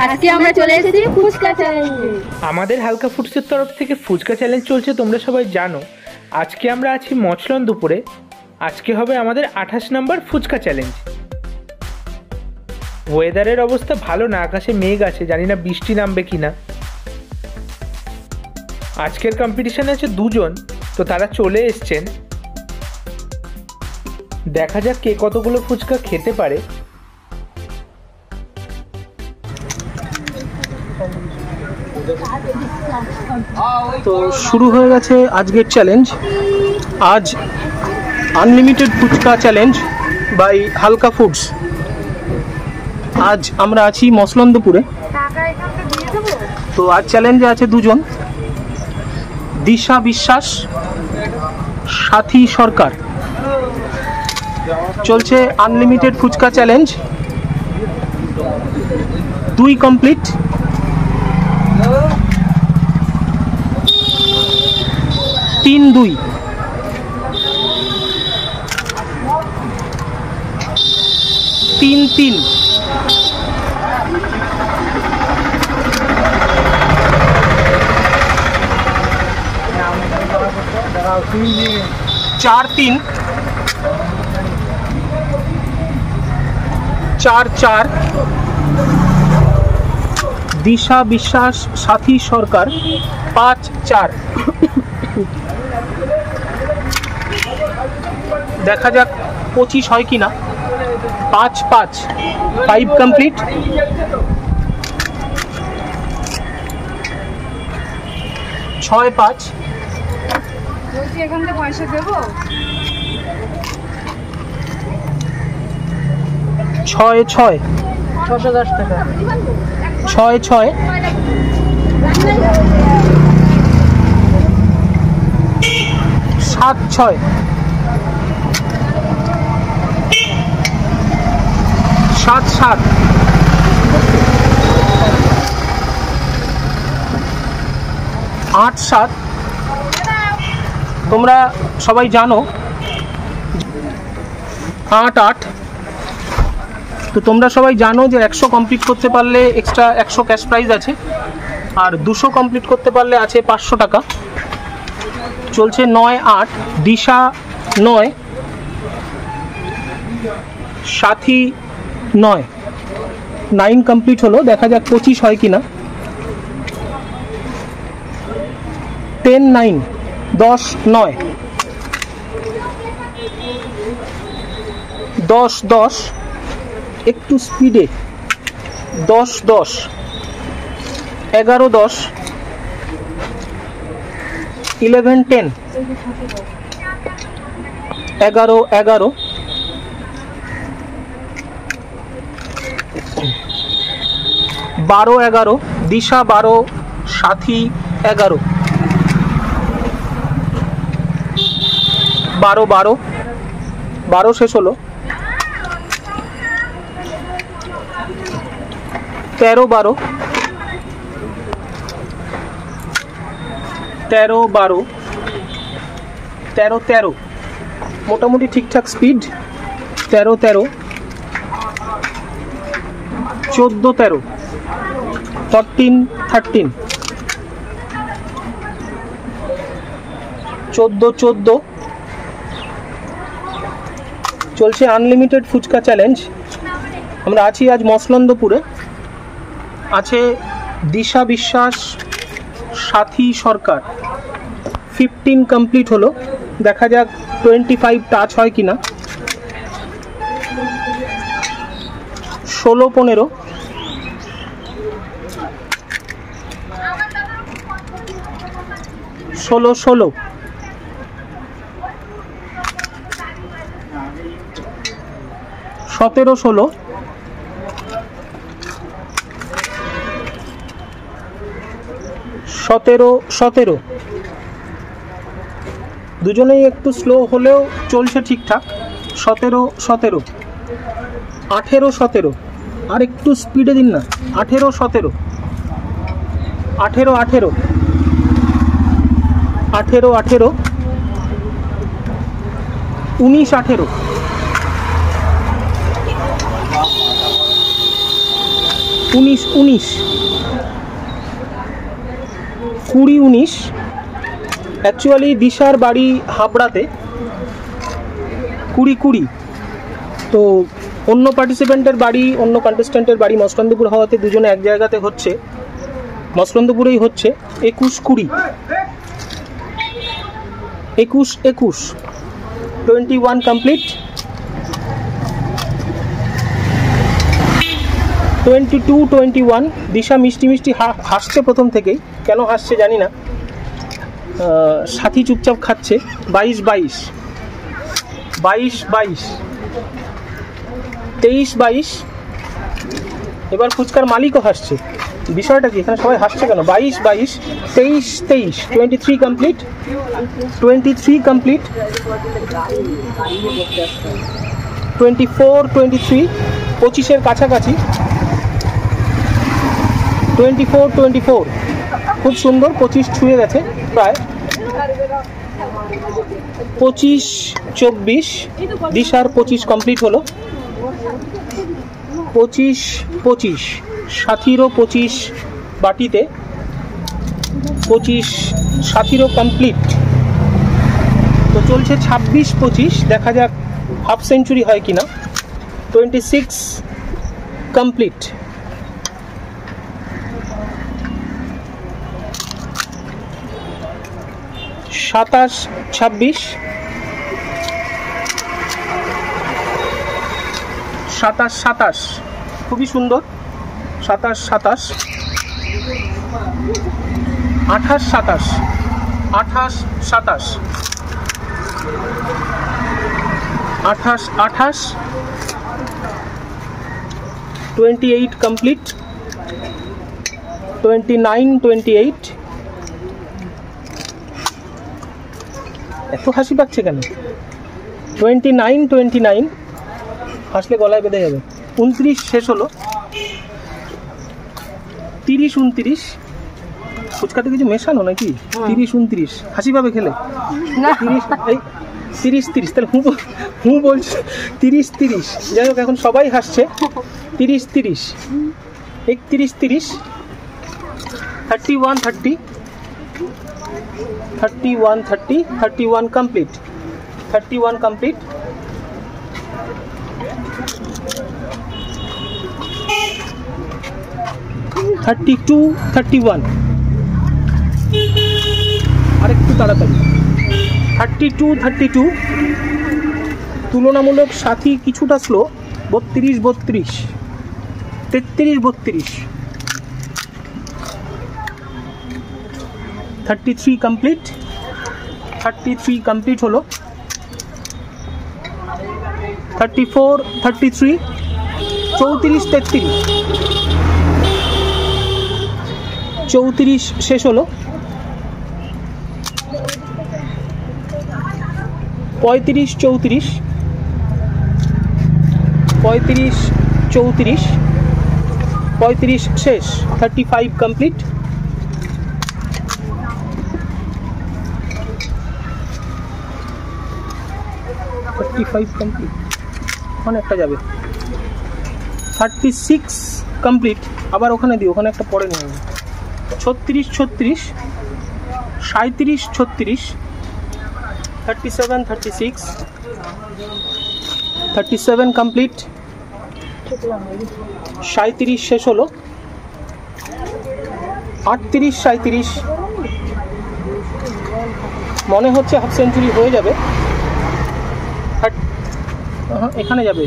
আজকে আমরা চলে এসেছি ফুচকা চ্যালেঞ্জে। আমাদের হালকা ফুডসের তরফ থেকে ফুচকা চ্যালেঞ্জ চলছে, তোমরা সবাই জানো। আজকে আমরা আছি মচলন দুপুরে। আজকে হবে আমাদের 28 নম্বর ফুচকা চ্যালেঞ্জ। ওয়েদারের অবস্থা ভালো না, আকাশে মেঘ আছে, জানি না বৃষ্টি নামবে কিনা। আজকের কম্পিটিশনে আছে দুজন, তো তারা চলে এসছেন। দেখা যাক কে কতগুলো ফুচকা খেতে পারে। তো শুরু হয়ে গেছে আজকের চ্যালেঞ্জ। আজ আনলিমিটেড ফুচকা চ্যালেঞ্জ বাই হালকা ফুডস। আজ আমরা আছি মসলন্দপুরে। তো আজ চ্যালেঞ্জে আছে দুজন, দিশা বিশ্বাস, সাথী সরকার। চলছে আনলিমিটেড ফুচকা চ্যালেঞ্জ। 2 কমপ্লিট, 3-2, 3-3, 4-3, 4-4, দিশা বিশ্বাস, সাথী সরকার 5-4। দেখা যাক 25 হয় কিনা। 5-5, 5 কমপ্লিট। 6-5, এখান থেকে পয়সা দেবো। 6-6, 610 টাকা। 6-6, 7-6, 7-7, 8-7। তোমরা সবাই জানো 8-8। তো তোমরা সবাই জানো যে 100 কমপ্লিট করতে পারলে এক্সট্রা 100 ক্যাশ প্রাইজ আছে, আর 200 কমপ্লিট করতে পারলে আছে 500 টাকা। চলছে 9-8, দিশা 9, সাথী 9। 9 কমপ্লিট হলো, দেখা যাক 25 হয় কিনা। 10-9, 10-9, 10-10, একটু স্পিডে। 10-10, 11-10, 11-10, 11-11, 12-11, দিশা 12, সাথী 11, 12-12, 12 শেষ হলো। 13-12, 13-12, 13-13, মোটামুটি ঠিকঠাক স্পিড। 13-13, 14-13, 14-13, 14-14। চলছে আনলিমিটেড ফুচকা চ্যালেঞ্জ। আমরা আছি আজ মসলন্দপুরে। আছে দিশা বিশ্বাস, সাথী সরকার। 15 কমপ্লিট হলো, দেখা যাক 25 টাচ হয় কিনা। 16-15, 16-16, 17-16, 17-17। দুজনেই একটু স্লো হলেও চলছে ঠিকঠাক। 17-17, 18-17, আর একটু স্পিডে দিন না। 18-17, 18-18, 18-18, 19-18, 19 19 20 19। অ্যাকচুয়ালি দিশার বাড়ি হাবড়াতে, 20 20। তো অন্য পার্টিসিপেন্টের বাড়ি, অন্য কন্টেস্ট্যান্টের বাড়ি মসলন্দপুর হওয়াতে দুজনে এক জায়গাতে হচ্ছে, মসলন্দপুরেই হচ্ছে। 21 20 21 21 21 কমপ্লিট। 22 21। দিশা মিষ্টি মিষ্টি হাসছে প্রথম থেকেই, কেন হাসছে জানি না। সাথী চুপচাপ খাচ্ছে। 22 22 22 22 23 22। এবার ফুচকার মালিকও হাসছে, বিষয়টা কি এখানে সবাই হাসছে কেন? 22 22 23 23 23 কমপ্লিট। 23 কমপ্লিট। 24 23 25-এর কাছাকাছি। 24 24 খুব সুন্দর, 25 ছুঁয়ে গেছে প্রায়। 25 24 দিশার 25 কমপ্লিট হলো। 25 25 সাথীরও 25 বাটিতে। 25 সাথীরও কমপ্লিট। তো চলছে 26 25, দেখা যাক হাফ সেঞ্চুরি হয় কিনা। 26 কমপ্লিট। 27 26 27 27 খুবই সুন্দর। 27 27 28 27 28 27 28 28 28 কমপ্লিট। 29 28। এত হাসি পাচ্ছে কেন? 29 29 হাসলে গলায় বেঁধে যাবে। 29 শেষ হলো। 30 29। ফুচকাতে কিছু মেশানো নাকি? 30 29 হাসি পাবে খেলে? 30 30 তাহলে হু বলছে 30 30। যাই হোক, এখন সবাই হাসছে। 30 30 31 30 31 30 31 30 31 কমপ্লিট। 31 কমপ্লিট। 32 31 আরেকটু তাড়াতাড়ি। 32 32 তুলনামূলক সাথী কিছুটা স্লো। 32 32 33 32 33 কমপ্লিট। 33 কমপ্লিট হলো। 34 33 34 33 34 শেষ হলো। 35 34 35 34 35 শেষ। 35 কমপ্লিট। 35 কমপ্লিট, ওখানে একটা যাবে। 36 কমপ্লিট। আবার ওখানে দিই, ওখানে একটা পরে নিয়ে 36 36 37 36 37 36 37 কমপ্লিট। 37 শেষ হলো। 38 37 মনে হচ্ছে হাফ সেঞ্চুরি হয়ে যাবে। এখানে যাবে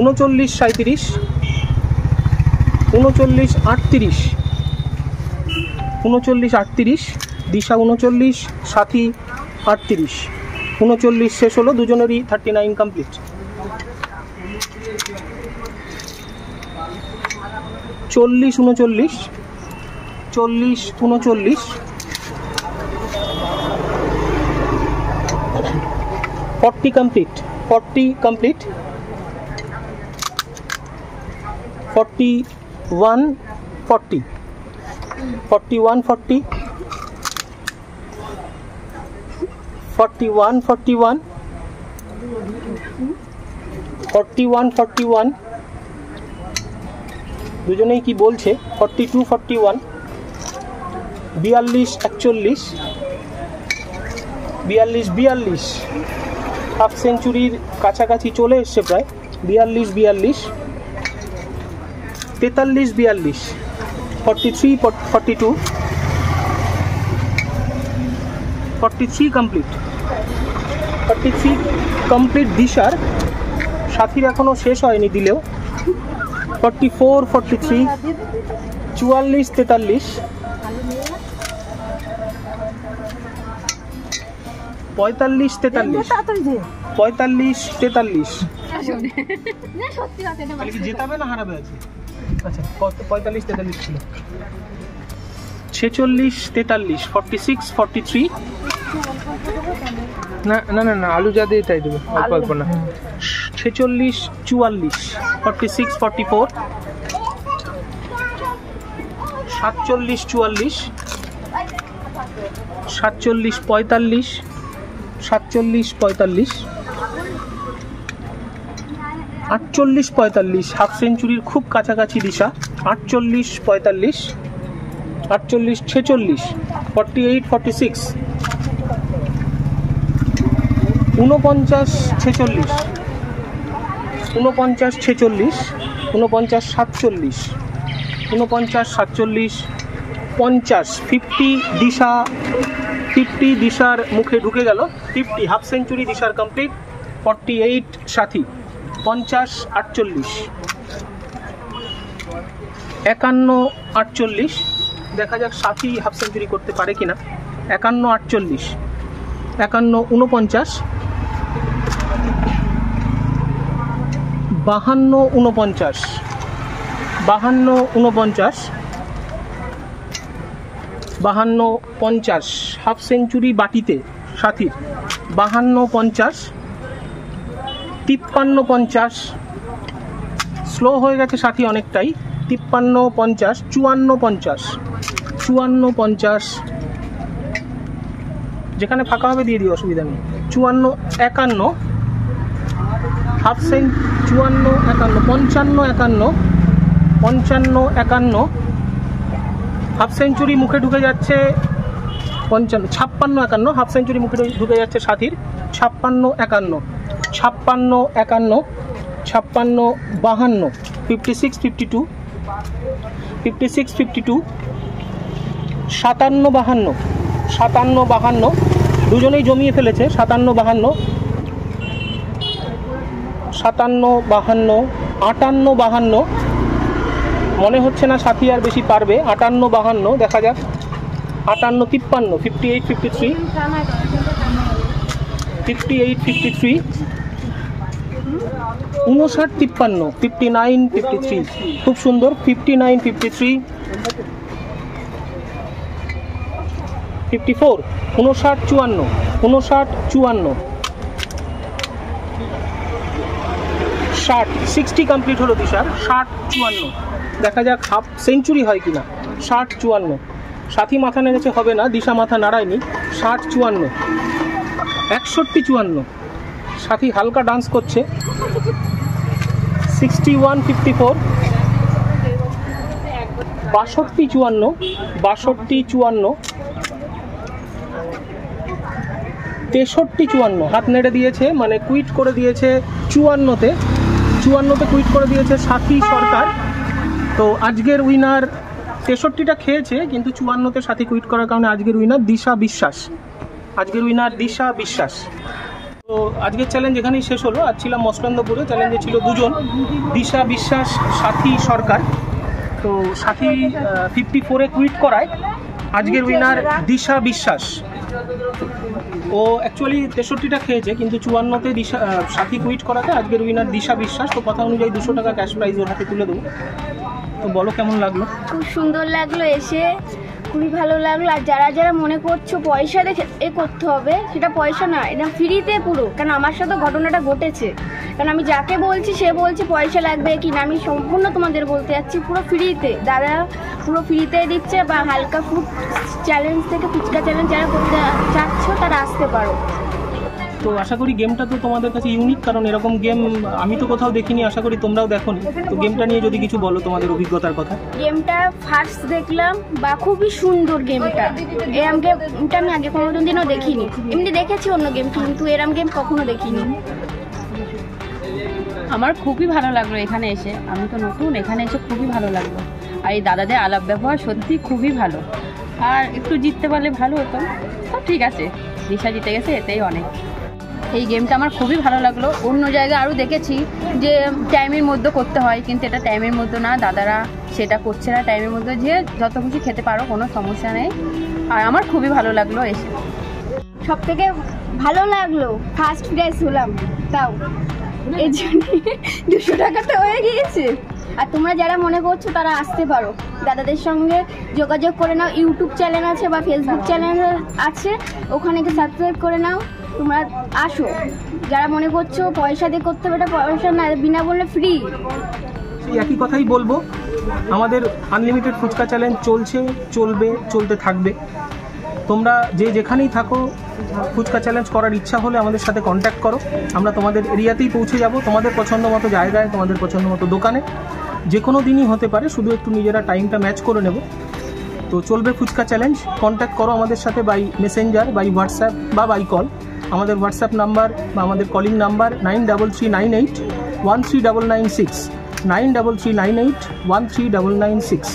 39 37 39 38 39 38 দিশা 39 সাথী 38 39 শেষ হলো। দুজনেরই 39 কমপ্লিট। 40 39 40 39 40 কমপ্লিট। 40 কমপ্লিট। 41 40 41 40 41 41 41 41 দুজনেই কি বলছে 42 41, 42 41, 42 42, হাফ সেঞ্চুরির কাছাকাছি চলে এসছে প্রায়। 42 42, 43 42, 43 42, 43 কমপ্লিট, 43 কমপ্লিট দিশার। সাথীর এখনো শেষ হয়নি দিলেও। 44 43, 44 43, 45 43, 45 43। তাহলে কি জেতাবে না হারাবে আছে? আচ্ছা, 45 43 ছিল। 46 43, 46 43, না না না না, আলু যা দিয়ে তাই দেবো, অল্প অল্প না। 46 44, 46 44, 47 44, 47 45, 47 45, 48 45, হাফ সেঞ্চুরির খুব কাছাকাছি দিশা। 48 45, 48 46, 48 46, 49 46, 49 46, 49 47, 49 47, 50, 50 দিশা, 50 দিশার মুখে ঢুকে গেল। 50 হাফ সেঞ্চুরি দিশার কমপ্লিট। 48 সাথী, 50 48, 51 48। দেখা যাক সাথী হাফ সেঞ্চুরি করতে পারে কিনা। 51 48, 51 49, 52 49, 52 49, 52 50, হাফ সেঞ্চুরি বাটিতে সাথীর। 52 50, 53 50, স্লো হয়ে গেছে সাথী অনেকটাই। 53 50, 54 50, 54 50, যেখানে ফাঁকা হবে দিয়ে দিই, অসুবিধা নেই। 54 51, হাফ সেঞ্চ 54 51, 55 51, 55 51, হাফ সেঞ্চুরি মুখে ঢুকে যাচ্ছে। 55 56 51, হাফ সেঞ্চুরি মুখে ঢুকে যাচ্ছে সাথীর। 56 51, 56 51, 56 52, 56 52, 56 52, 57 52, 57 52, দুজনেই জমিয়ে ফেলেছে। 57 52, 57 52, 58 52, মনে হচ্ছে না সাথী আর বেশি পারবে। 58 52, দেখা যাক। 58 53, 58 53, 58 53, 59 53, 59 53, খুব সুন্দর। 59 53, 54, 59 54, 59 54, 60, 60 কমপ্লিট হলো দিশার। 60 54, দেখা যাক হাফ সেঞ্চুরি হয় কিনা। 60 54, সাথী মাথা নেড়েছে, হবে না। দিশা মাথা নাড়ায়নি। 60 54, 61 54, সাথী হালকা ডান্স করছে। 61 54, 62 54, 62 54, 63 54, হাত নেড়ে দিয়েছে, মানে কুইট করে দিয়েছে 54-তে। 54-তে কুইট করে দিয়েছে সাথী সরকার। তো আজকের উইনার 63টা খেয়েছে, কিন্তু 54-তে সাথী কুইট করার কারণে আজকের উইনার দিশা বিশ্বাস। আজকের উইনার দিশা বিশ্বাস। তো আজকের চ্যালেঞ্জ এখানেই শেষ হলো। আজ ছিলাম মসলন্দপুরে, চ্যালেঞ্জে ছিল দুজন, দিশা বিশ্বাস, সাথী সরকার। তো সাথী 54-এ কুইট করায় আজকের উইনার দিশা বিশ্বাস। ও অ্যাকচুয়ালি 63টা খেয়েছে, কিন্তু 54-তে দিশা সাথী কুইট করাতে আজকের উইনার দিশা বিশ্বাস। তো কথা অনুযায়ী 200 টাকা ক্যাশ প্রাইজ ওর হাতে তুলে দেবো। তো বলো কেমন লাগলো? খুব সুন্দর লাগলো, এসে খুবই ভালো লাগলো। আর যারা যারা মনে করছো পয়সা দেখে এ করতে হবে, সেটা পয়সা না, এটা ফ্রিতে পুরো। কারণ আমার সাথে ঘটনাটা ঘটেছে। কারণ আমি যাকে বলছি সে বলছে পয়সা লাগবে কি না, আমি সম্পূর্ণ তোমাদের বলতে যাচ্ছি পুরো ফ্রিতে। দাদা পুরো ফ্রিতে দিচ্ছে। বা হালকা ফুড চ্যালেঞ্জ থেকে ফুচকা চ্যালেঞ্জ যারা করতে চাচ্ছ তারা আসতে পারো। তো আশা করি গেমটা তো তোমাদের কাছে ইউনিক, কারণ এরকম গেম আমি তো কোথাও দেখিনি, আশা করি তোমরাও দেখোনি। তো গেমটা নিয়ে যদি কিছু বলো তোমাদের অভিজ্ঞতার কথা। গেমটা ফার্স্ট দেখলাম বা খুবই সুন্দর গেমটা। এরম গেমটা আমি আগে কোনোদিনও দেখিনি, এমনি দেখেছি অন্য গেম, কিন্তু এরম গেম কখনো দেখিনি। আমার খুবই ভালো লাগলো এখানে এসে, আমি তো নতুন, এখানে এসে খুবই ভালো লাগলো। আর এই দাদাদের আলাপ ব্যবহার সত্যি খুবই ভালো। আর একটু জিততে পারলে ভালো হতো, সব ঠিক আছে, দিশা জিতে গেছে, এতেই অনেক। এই গেমটা আমার খুবই ভালো লাগলো। অন্য জায়গায় আরও দেখেছি যে টাইমের মধ্যে করতে হয়, কিন্তু এটা টাইমের মধ্যে না, দাদারা সেটা করছে না। টাইমের মধ্যে যে যত কিছু খেতে পারো, কোনো সমস্যা নেই। আর আমার খুবই ভালো লাগলো এসে। সব থেকে ভালো লাগলো ফার্স্ট প্রাইজ হলাম, তাও এর জন্য 200 টাকা তো হয়ে গিয়েছে। আর তোমরা যারা মনে করছো তারা আসতে পারো, দাদাদের সঙ্গে যোগাযোগ করে নাও। ইউটিউব চ্যানেল আছে বা ফেসবুক চ্যানেল আছে, ওখানে গিয়ে সাবস্ক্রাইব করে নাও। তোমরা আসো, যারা মনে করছো পয়সা দিয়ে করতে হবে, এটা পয়সা না, বিনামূল্যে ফ্রি। সেই একই কথাই বলবো, আমাদের আনলিমিটেড ফুচকা চ্যালেঞ্জ চলছে, চলবে, চলতে থাকবে। তোমরা যে যেখানেই থাকো, ফুচকা চ্যালেঞ্জ করার ইচ্ছা হলে আমাদের সাথে কন্ট্যাক্ট করো। আমরা তোমাদের এরিয়াতেই পৌঁছে যাব, তোমাদের পছন্দ মতো জায়গায়, তোমাদের পছন্দ মতো দোকানে। যে কোনো দিনই হতে পারে, শুধু একটু নিজেরা টাইমটা ম্যাচ করে নেব। তো চলবে ফুচকা চ্যালেঞ্জ। কন্ট্যাক্ট করো আমাদের সাথে বাই মেসেঞ্জার, বাই হোয়াটসঅ্যাপ বা বাই কল। আমাদের হোয়াটসঅ্যাপ নাম্বার বা আমাদের কলিং নাম্বার 9339813996, 9339813996।